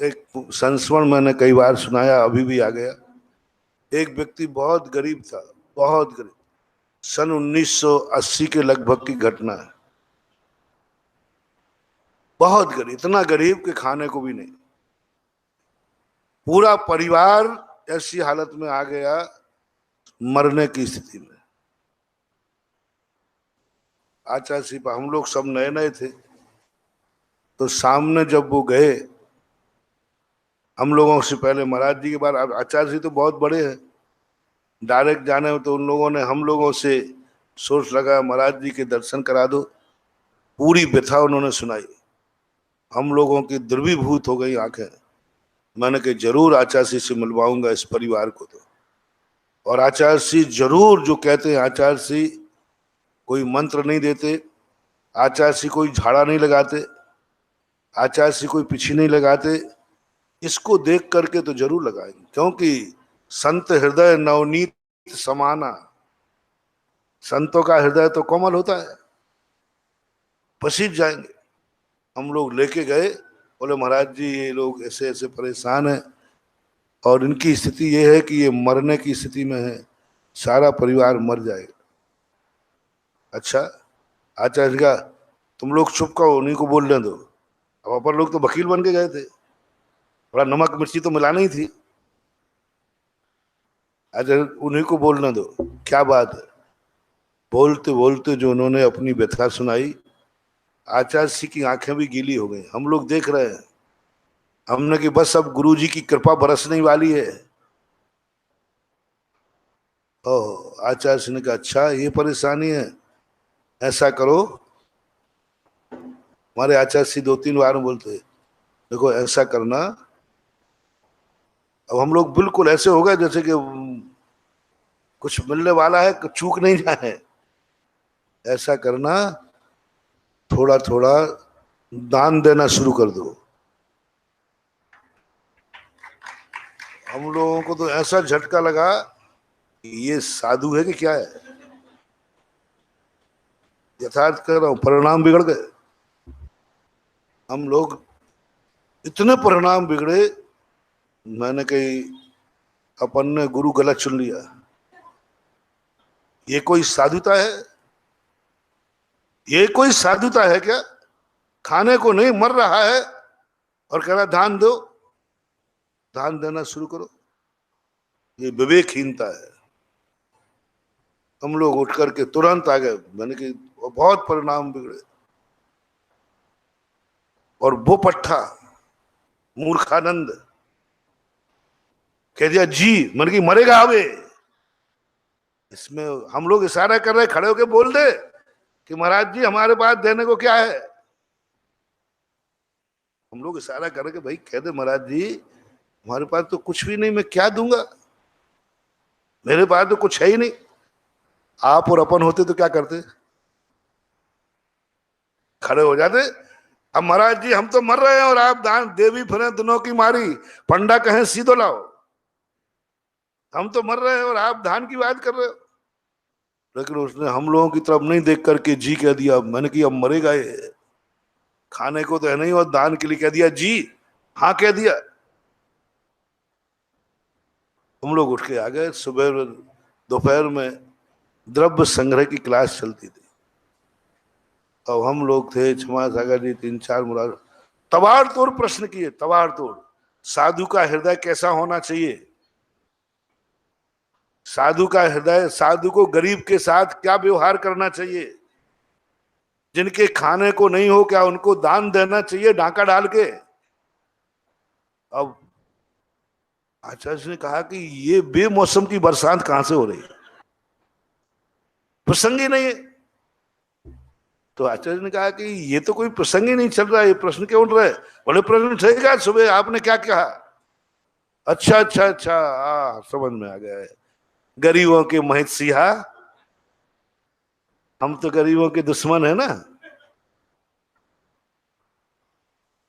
एक संस्मरण मैंने कई बार सुनाया, अभी भी आ गया। एक व्यक्ति बहुत गरीब था, बहुत गरीब। सन 1980 के लगभग की घटना है। बहुत गरीब, इतना गरीब कि खाने को भी नहीं। पूरा परिवार ऐसी हालत में आ गया, मरने की स्थिति में। आचार्य सिपा, हम लोग सब नए नए थे, तो सामने जब वो गए, हम लोगों से पहले महाराज जी के बाद, अब आचार्य जी तो बहुत बड़े हैं, डायरेक्ट जाने में तो उन लोगों ने हम लोगों से सोच लगा महाराज जी के दर्शन करा दो। पूरी व्यथा उन्होंने सुनाई। हम लोगों की द्रवीभूत हो गई आंखें। मैंने कहा जरूर आचार्य जी से मिलवाऊंगा इस परिवार को तो। और आचार्य जी जरूर जो कहते हैं, आचार्य जी कोई मंत्र नहीं देते, आचार्य जी कोई झाड़ा नहीं लगाते, आचार्य जी कोई पिछी नहीं लगाते। इसको देख करके तो जरूर लगाएंगे, क्योंकि संत हृदय नवनीत समाना। संतों का हृदय तो कोमल होता है, पसीज जाएंगे। हम लोग लेके गए, बोले महाराज जी ये लोग ऐसे ऐसे परेशान हैं और इनकी स्थिति ये है कि ये मरने की स्थिति में है, सारा परिवार मर जाएगा। अच्छा, आचार्य जी का तुम लोग चुप करो, उन्हीं को बोलने दो। अब अपन लोग तो वकील बन के गए थे, थोड़ा नमक मिर्ची तो मिलाना ही थी। अच्छा, उन्हीं को बोलने दो, क्या बात है। बोलते बोलते जो उन्होंने अपनी व्यथा सुनाई, आचार्य जी की आंखें भी गीली हो गई। हम लोग देख रहे हैं। हमने कि बस अब गुरु जी की कृपा बरसने वाली है। ओह, आचार्य जी ने कहा अच्छा ये परेशानी है, ऐसा करो। हमारे आचार्य जी 2-3 बार बोलते, देखो ऐसा करना। अब हम लोग बिल्कुल ऐसे हो गए जैसे कि कुछ मिलने वाला है, चूक नहीं जाए। ऐसा करना, थोड़ा थोड़ा दान देना शुरू कर दो। हम लोगों को तो ऐसा झटका लगा कि ये साधु है कि क्या है। यथार्थ कर रहा हूं, परिणाम बिगड़ गए। हम लोग इतने परिणाम बिगड़े, मैंने कही अपन ने गुरु गलत चुन लिया। ये कोई साधुता है? ये कोई साधुता है क्या? खाने को नहीं, मर रहा है और कह रहा दान दो, दान देना शुरू करो। ये विवेकहीनता है। हम लोग उठ करके तुरंत आ गए। मैंने कि बहुत परिणाम बिगड़े। और वो पट्टा मूर्खानंद कह दिया जी, मन की मरेगा अबे। इसमें हम लोग इशारा कर रहे, खड़े होके बोल दे कि महाराज जी हमारे पास देने को क्या है। हम लोग इशारा कर रहे कि भाई कह दे महाराज जी हमारे पास तो कुछ भी नहीं, मैं क्या दूंगा, मेरे पास तो कुछ है ही नहीं। आप और अपन होते तो क्या करते? खड़े हो जाते। अब महाराज जी हम तो मर रहे हैं और आप दान देवी फिरे दिनों की मारी, पंडा कहें सीधो लाओ। हम तो मर रहे हैं और आप धान की बात कर रहे हो। लेकिन उसने हम लोगों की तरफ नहीं देख करके जी कह दिया। मैंने कि अब मरेगा ये, खाने को तो है नहीं, और दान के लिए कह दिया जी, हाँ कह दिया। हम लोग उठ के आ गए। सुबह दोपहर में द्रव्य संग्रह की क्लास चलती थी। अब हम लोग थे, क्षमा सागर जी, 3-4 मुराद, तबाड़ तोड़ प्रश्न किए, तबाड़ तोड़। साधु का हृदय कैसा होना चाहिए? साधु का हृदय, साधु को गरीब के साथ क्या व्यवहार करना चाहिए? जिनके खाने को नहीं हो, क्या उनको दान देना चाहिए डांका डाल के? अब आचार्य ने कहा कि ये बेमौसम की बरसात कहां से हो रही है, प्रसंग ही नहीं है। तो आचार्य ने कहा कि ये तो कोई प्रसंग ही नहीं चल रहा है, ये प्रश्न क्यों उठ रहा है? बोले प्रश्न ठेगा, सुबह आपने क्या कहा? अच्छा अच्छा अच्छा, समझ में आ गया है। गरीबों के महित सिहा, हम तो गरीबों के दुश्मन है ना।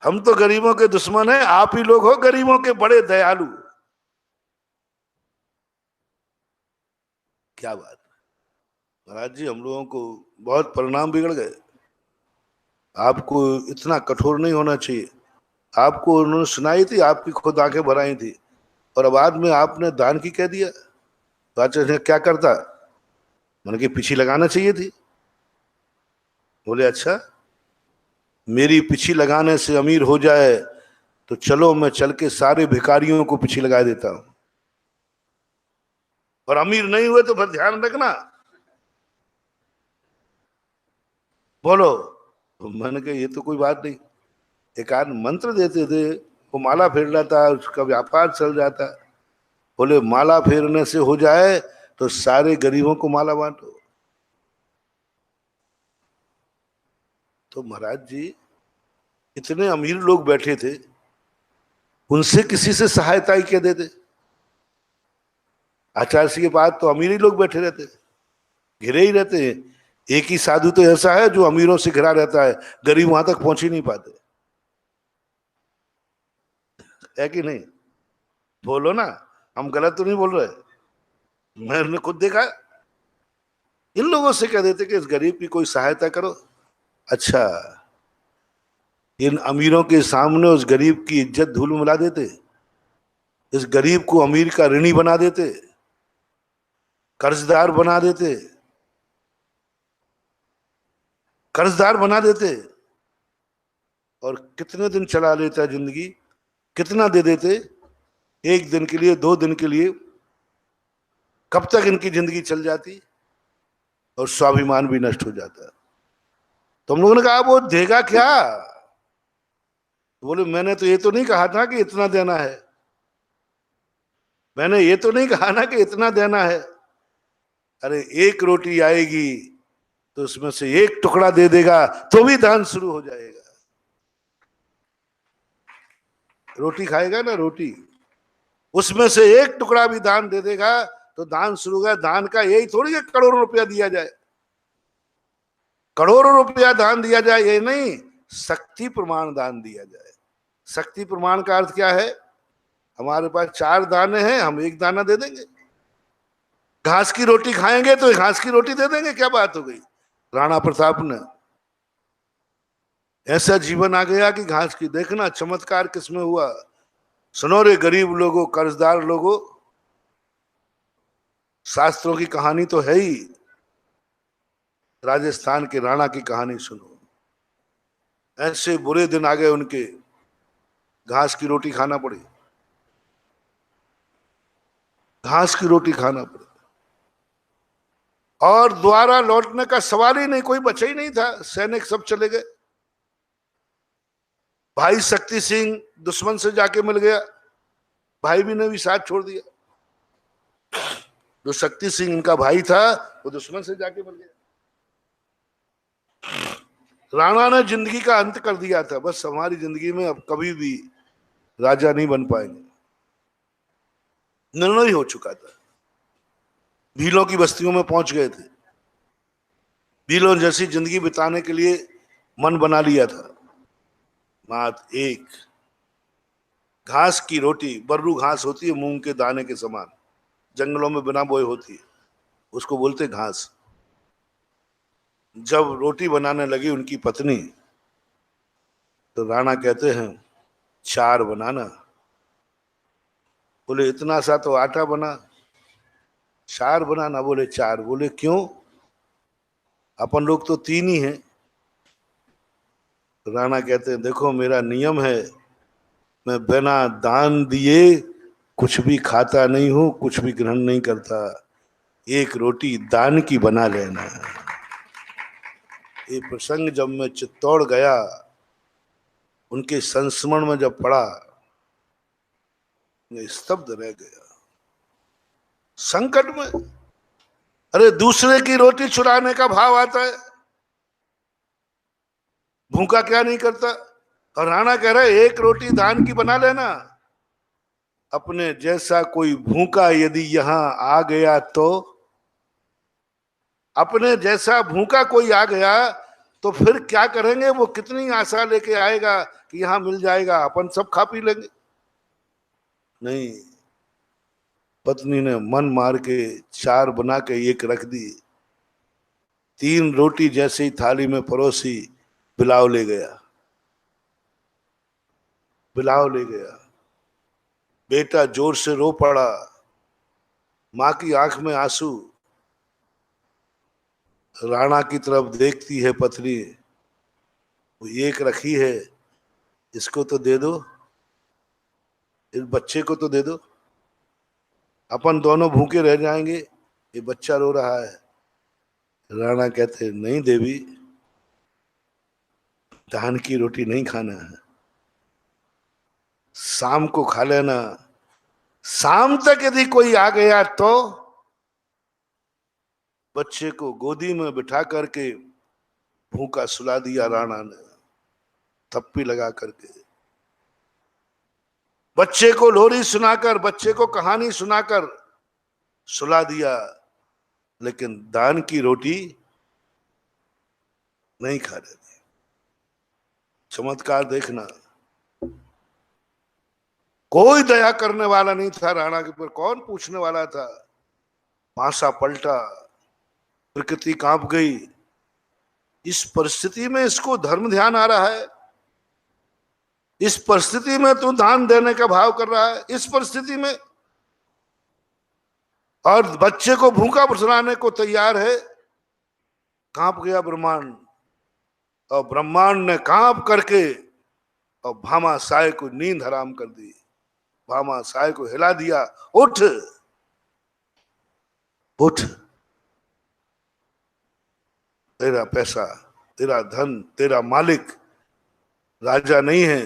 हम तो गरीबों के दुश्मन है, आप ही लोग हो गरीबों के बड़े दयालु। क्या बात। महाराज जी हम लोगों को बहुत परिणाम बिगड़ गए। आपको इतना कठोर नहीं होना चाहिए। आपको उन्होंने सुनाई थी, आपकी खुद आंखें भर आई थी, और बाद में आपने दान की कह दिया। तो अच्छा क्या करता? मैंने कि पीछे लगाना चाहिए थी। बोले अच्छा, मेरी पीछे लगाने से अमीर हो जाए तो चलो मैं चल के सारे भिखारियों को पीछे लगा देता हूं, और अमीर नहीं हुए तो फिर ध्यान रखना। बोलो। तो मैंने कहा ये तो कोई बात नहीं। एक आध मंत्र देते थे, वो माला फेर लेता, उसका व्यापार चल जाता। बोले माला फेरने से हो जाए तो सारे गरीबों को माला बांटो। तो महाराज जी, इतने अमीर लोग बैठे थे, उनसे किसी से सहायता ही क्या देते? आचार्य जी के पास तो अमीर ही लोग बैठे रहते, घिरे ही रहते हैं। एक ही साधु तो ऐसा है जो अमीरों से घिरा रहता है, गरीब वहां तक पहुंच ही नहीं पाते। है कि नहीं? बोलो ना, हम गलत तो नहीं बोल रहे। मैंने खुद देखा। इन लोगों से कह देते कि इस गरीब की कोई सहायता करो। अच्छा, इन अमीरों के सामने उस गरीब की इज्जत धूल में मिला देते, इस गरीब को अमीर का ऋणी बना देते, कर्जदार बना देते, कर्जदार बना देते, और कितने दिन चला लेता जिंदगी, कितना दे देते, एक दिन के लिए, 2 दिन के लिए, कब तक इनकी जिंदगी चल जाती, और स्वाभिमान भी नष्ट हो जाता। तो हम लोगों ने कहा वो देगा क्या? तो बोले मैंने तो ये तो नहीं कहा था कि इतना देना है, मैंने ये तो नहीं कहा ना कि इतना देना है। अरे एक रोटी आएगी तो उसमें से एक टुकड़ा दे देगा तो भी दान शुरू हो जाएगा। रोटी खाएगा ना, रोटी, उसमें से एक टुकड़ा भी दान दे देगा तो दान शुरू होगा। दान का यही थोड़ी है करोड़ों रुपया दिया जाए, करोड़ों रुपया दान दिया जाए ये नहीं, शक्ति प्रमाण दान दिया जाए। शक्ति प्रमाण का अर्थ क्या है? हमारे पास 4 दाने हैं, हम 1 दाना दे देंगे। घास की रोटी खाएंगे तो घास की रोटी दे देंगे, क्या बात हो गई? राणा प्रताप ने ऐसा जीवन आ गया कि घास की, देखना चमत्कार किसमें हुआ। सुनो रे गरीब लोगों, कर्जदार लोगों, शास्त्रों की कहानी तो है ही, राजस्थान के राणा की कहानी सुनो। ऐसे बुरे दिन आ गए उनके, घास की रोटी खाना पड़ी, घास की रोटी खाना पड़ी, और द्वारा लौटने का सवाल ही नहीं, कोई बचा ही नहीं था, सैनिक सब चले गए। भाई शक्ति सिंह दुश्मन से जाके मिल गया, भाई भी ने भी साथ छोड़ दिया। जो शक्ति सिंह इनका भाई था वो दुश्मन से जाके मिल गया। राणा ने जिंदगी का अंत कर दिया था, बस हमारी जिंदगी में अब कभी भी राजा नहीं बन पाएंगे, निर्णय हो चुका था। भीलों की बस्तियों में पहुंच गए थे, भीलों जैसी जिंदगी बिताने के लिए मन बना लिया था। मात्र एक घास की रोटी, बर्रू घास होती है मूंग के दाने के समान, जंगलों में बिना बोए होती है, उसको बोलते घास। जब रोटी बनाने लगी उनकी पत्नी, तो राणा कहते हैं 4 बनाना। बोले इतना सा तो आटा बना, 4 बनाना? बोले 4। बोले क्यों? अपन लोग तो 3 ही हैं। राणा कहते हैं देखो मेरा नियम है, मैं बिना दान दिए कुछ भी खाता नहीं हूं, कुछ भी ग्रहण नहीं करता। एक रोटी दान की बना लेना। ये प्रसंग जब मैं चित्तौड़ गया, उनके संस्मरण में जब पड़ा, मैं स्तब्ध रह गया। संकट में, अरे दूसरे की रोटी चुराने का भाव आता है, भूखा क्या नहीं करता। और राणा कह रहा है एक रोटी दान की बना लेना। अपने जैसा कोई भूखा यदि यहां आ गया तो, अपने जैसा भूखा कोई आ गया तो फिर क्या करेंगे? वो कितनी आशा लेके आएगा कि यहां मिल जाएगा, अपन सब खा पी लेंगे। नहीं, पत्नी ने मन मार के 4 बना के एक रख दी। 3 रोटी जैसे ही थाली में परोसी, बिलाव ले गया। बिलाव ले गया। बेटा जोर से रो पड़ा, माँ की आंख में आंसू। राणा की तरफ देखती है पत्नी, वो एक रखी है, इसको तो दे दो, इस बच्चे को तो दे दो, अपन दोनों भूखे रह जाएंगे, ये बच्चा रो रहा है। राणा कहते नहीं देवी, धान की रोटी नहीं खाना है, शाम को खा लेना। शाम तक यदि कोई आ गया तो बच्चे को गोदी में बिठा करके भूखा सुला दिया राणा ने, थप्पी लगा करके। बच्चे को लोरी सुनाकर, बच्चे को कहानी सुनाकर सुला दिया, लेकिन दान की रोटी नहीं खा रहे थे। चमत्कार देखना, कोई दया करने वाला नहीं था राणा के ऊपर, कौन पूछने वाला था। पासा पलटा, प्रकृति कांप गई। इस परिस्थिति में इसको धर्म ध्यान आ रहा है, इस परिस्थिति में तू दान देने का भाव कर रहा है, इस परिस्थिति में, और बच्चे को भूखा सुलाने को तैयार है। कांप गया ब्रह्मांड, और ब्रह्मांड ने कांप करके और भामा साय को नींद हराम कर दी। भामा साय को हिला दिया, उठ उठ, तेरा पैसा, तेरा धन, तेरा मालिक राजा नहीं है,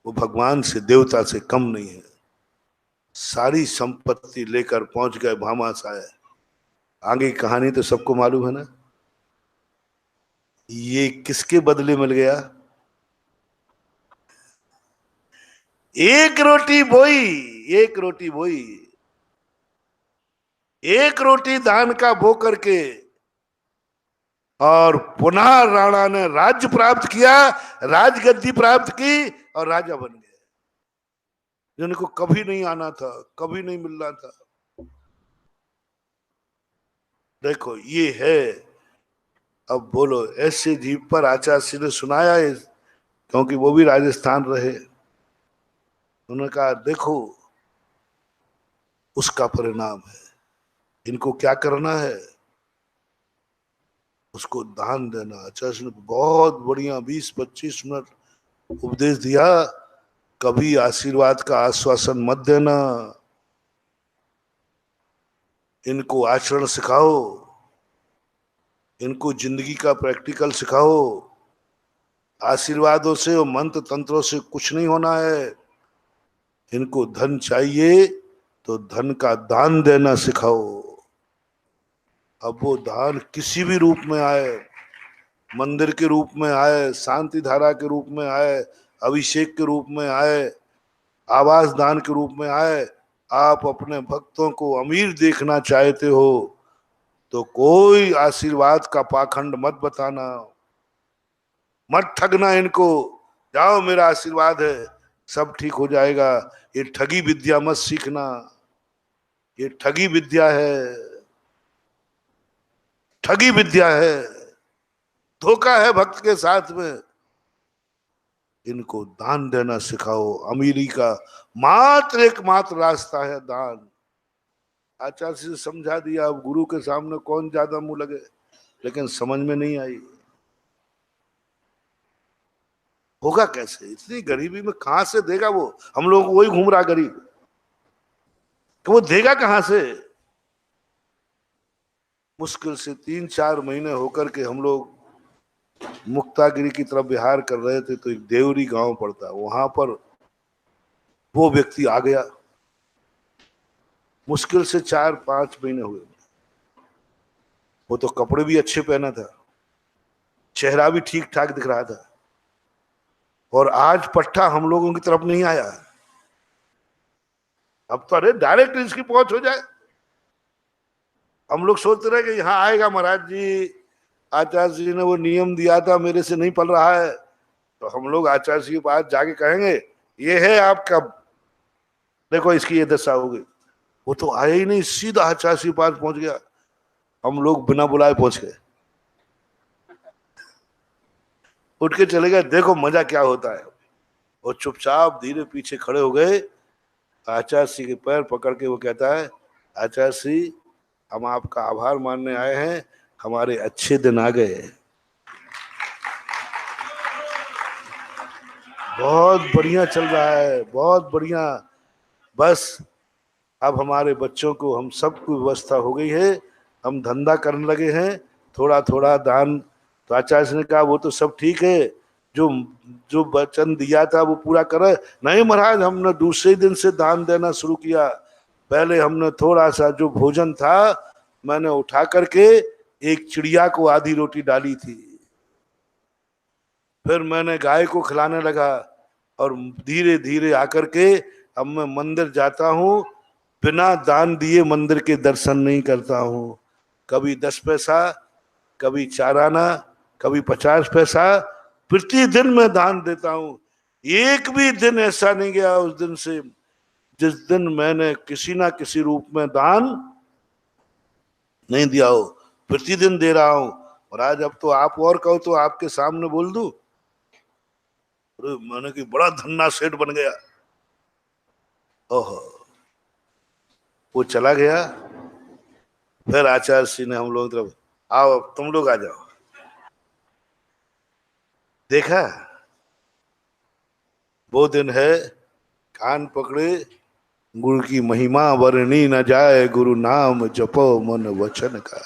वो भगवान से, देवता से कम नहीं है। सारी संपत्ति लेकर पहुंच गए भामा साय। आगे की कहानी तो सबको मालूम है ना। ये किसके बदले मिल गया? एक रोटी बोई, एक रोटी बोई, एक रोटी दान का बो करके, और पुनः राणा ने राज्य प्राप्त किया, राजगद्दी प्राप्त की और राजा बन गए, जिनको कभी नहीं आना था, कभी नहीं मिलना था। देखो ये है। अब बोलो, ऐसे जीव पर आचार्य ने सुनाया है, क्योंकि वो भी राजस्थान रहे। उन्होंने कहा देखो उसका परिणाम है, इनको क्या करना है, उसको दान देना। आचार्य ने बहुत बढ़िया 20-25 मिनट उपदेश दिया। कभी आशीर्वाद का आश्वासन मत देना, इनको आचरण सिखाओ, इनको जिंदगी का प्रैक्टिकल सिखाओ। आशीर्वादों से और मंत्र तंत्रों से कुछ नहीं होना है। इनको धन चाहिए तो धन का दान देना सिखाओ। अब वो दान किसी भी रूप में आए, मंदिर के रूप में आए, शांति धारा के रूप में आए, अभिषेक के रूप में आए, आवास दान के रूप में आए। आप अपने भक्तों को अमीर देखना चाहते हो तो कोई आशीर्वाद का पाखंड मत बताना, मत ठगना इनको। जाओ मेरा आशीर्वाद है, सब ठीक हो जाएगा। ये ठगी विद्या मत सीखना, ये ठगी विद्या है, ठगी विद्या है, धोखा है भक्त के साथ में। इनको दान देना सिखाओ। अमीरी का मात्र एकमात्र रास्ता है दान। आचार्य से समझा दिया, अब गुरु के सामने कौन ज्यादा मुंह लगे, लेकिन समझ में नहीं आई। होगा कैसे, इतनी गरीबी में कहां से देगा वो? हम लोग वही घूम रहा गरीब, तो वो देगा कहां से? मुश्किल से 3-4 महीने होकर के हम लोग मुक्तागिरी की तरफ विहार कर रहे थे, तो एक देवरी गांव पड़ता, वहां पर वो व्यक्ति आ गया। मुश्किल से 4-5 महीने हुए। वो तो कपड़े भी अच्छे पहना था, चेहरा भी ठीक ठाक दिख रहा था, और आज पट्टा हम लोगों की तरफ नहीं आया। अब तो अरे डायरेक्ट इसकी पहुंच हो जाए। हम लोग सोचते रहे कि यहाँ आएगा महाराज जी, आचार्य जी ने वो नियम दिया था, मेरे से नहीं पल रहा है, तो हम लोग आचार्य जी के पास जाके कहेंगे ये है आपका, देखो इसकी ये दशा हो गई। वो तो आया ही नहीं, सीधा आचार्य जी के पास पहुंच गया। हम लोग बिना बुलाए पहुंच गए, उठ के चले गए। देखो मजा क्या होता है। और चुपचाप धीरे पीछे खड़े हो गए। आचार्य श्री के पैर पकड़ के वो कहता है, आचार्य श्री हम आपका आभार मानने आए हैं, हमारे अच्छे दिन आ गए। बहुत बढ़िया चल रहा है, बहुत बढ़िया। बस अब हमारे बच्चों को हम सबको व्यवस्था हो गई है, हम धंधा करने लगे हैं, थोड़ा थोड़ा दान। तो आचार्य ने कहा वो तो सब ठीक है, जो जो वचन दिया था वो पूरा करे। नहीं महाराज, हमने दूसरे दिन से दान देना शुरू किया। पहले हमने थोड़ा सा जो भोजन था मैंने उठा करके एक चिड़िया को आधी रोटी डाली थी, फिर मैंने गाय को खिलाने लगा, और धीरे धीरे आकर के अब मैं मंदिर जाता हूँ, बिना दान दिए मंदिर के दर्शन नहीं करता हूँ। कभी 10 पैसा, कभी 4 आना, कभी 50 पैसा, प्रतिदिन मैं दान देता हूँ। एक भी दिन ऐसा नहीं गया उस दिन से जिस दिन मैंने किसी ना किसी रूप में दान नहीं दिया हो। प्रतिदिन दे रहा हूं। और आज अब तो आप और कहो तो आपके सामने बोल दूं, अरे मैंने कि बड़ा धन्ना सेठ बन गया। ओहो, वो चला गया। फिर आचार्य श्री ने हम लोग तरफ, आओ अब तुम लोग आ जाओ। देखा, वो दिन है, कान पकड़े, गुरु की महिमा वर्णी न जाए, गुरु नाम जपो मन वचन का।